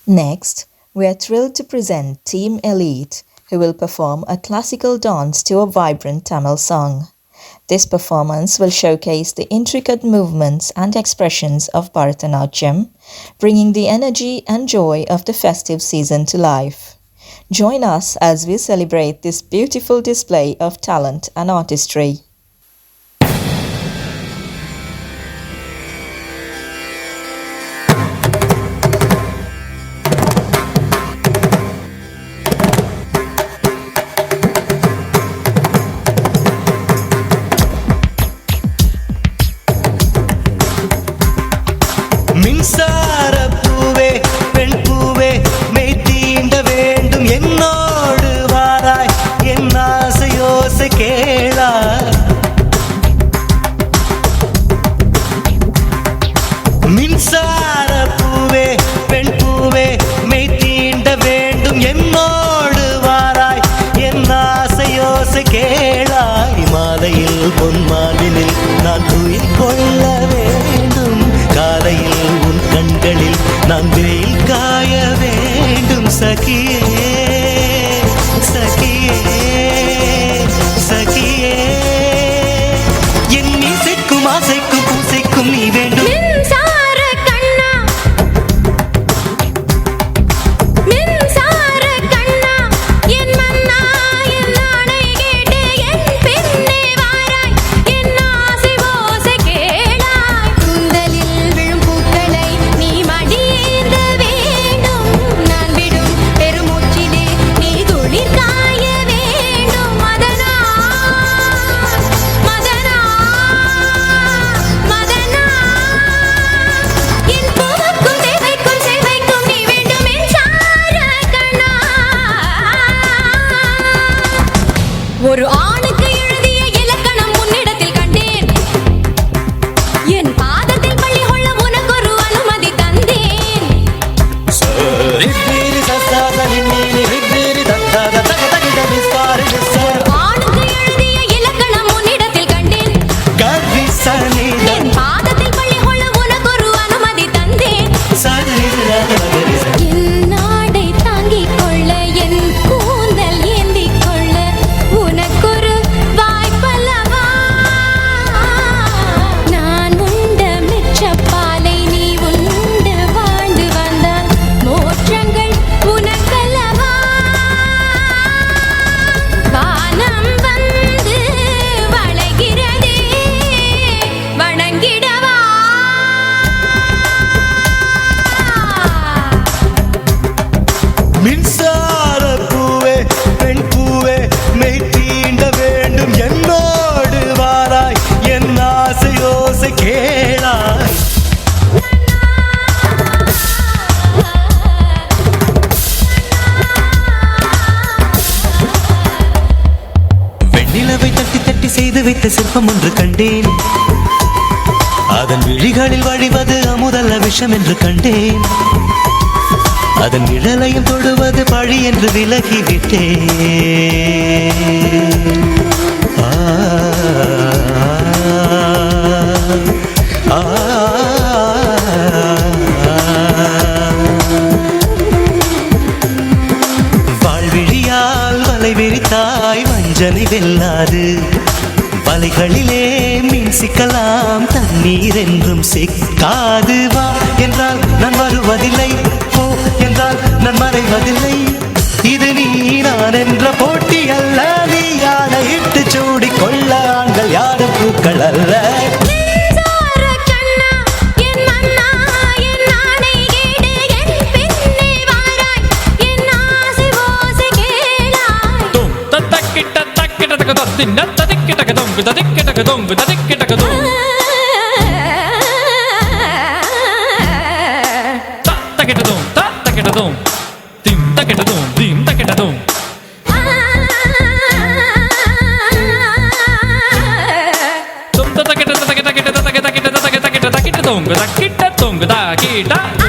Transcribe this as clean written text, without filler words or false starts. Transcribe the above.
Next, we are thrilled to present Team Elite, who will perform a classical dance to a vibrant Tamil song. This performance will showcase the intricate movements and expressions of Bharatanatyam, bringing the energy and joy of the festive season to life. Join us as we celebrate this beautiful display of talent and artistry. மின்சார பூவே பெண் பூவே மெய் தீண்ட வேண்டும் என்னோடு வாராய் என் ஆசையோசை கேளாய் மின்சார பூவே பெண் பூவே மெய் தீண்ட வேண்டும் என்னோடு வாராய் என் ஆசையோசை கேளாய் மாலையில் பொன்மாலினில் நான் துயில் கொள்ள வேண்டும் காலையில் உன் கண்களில் நான் வெயில் காய வேண்டும் சகியே சகியே சகியே என் இசைக்கும் ஆசைக்கும் பூசைக்கும் நீ வேண்டும் ஒரு ஆணுக்கு எழுதிய இலக்கணம் உன்னிடத்தில் கண்டேன் என் பாதத்தில் பள்ளி கொள்ள உனக்கு ஒரு அனுமதி தந்தேன் ஆணுக்கு எழுதிய இலக்கணம் உன்னிடத்தில் கண்டேன் என் பாதத்தில் பள்ளி கொள்ள உனக்கு ஒரு அனுமதி தந்தேன் என் நாடை தாங்கிக் கொள்ள என் கூந்தல் ஏந்திக் கொள்ள உனக்கொரு வாய்ப்பல்லவா நான் உண்ட மிச்சப்பாலை நீ உண்டு வாழ்ந்து வந்தால் மோற்றங்கள் உனக்கல்லவா வானம் வந்து வளைகிறதே வணங்கிடவா மின்சார பூவே பெண் பூவே மெய் தீண்ட வேண்டும் என்னோடு வாராய் என் ஆசையோசை கேளாய் வெண்ணிலவை தட்டி தட்டி செய்து வைத்த சிற்பம் ஒன்று கண்டேன் அதன் விழிகளில் வழிவது அமுதல்ல விஷம் என்று கண்டேன் அதன் நிழலையும் தொடுவது பழி என்று விலகிவிட்டேன் வாழ்விழியால் வலை விரித்தாய் வஞ்சனை வெல்லாது வலைகளிலே மீன் சிக்கலாம் தண்ணீர் என்றும் சிக்காது வா என்றால் நான் வருவதில்லை போ என்றால் நான் மறைவதில்லை இது நீ நான் என்ற போட்டி அல்ல நீ யானையிட்டு சூடிக்கொள்ள ஆண்கள் யாரும் பூக்கள் அல்ல Kita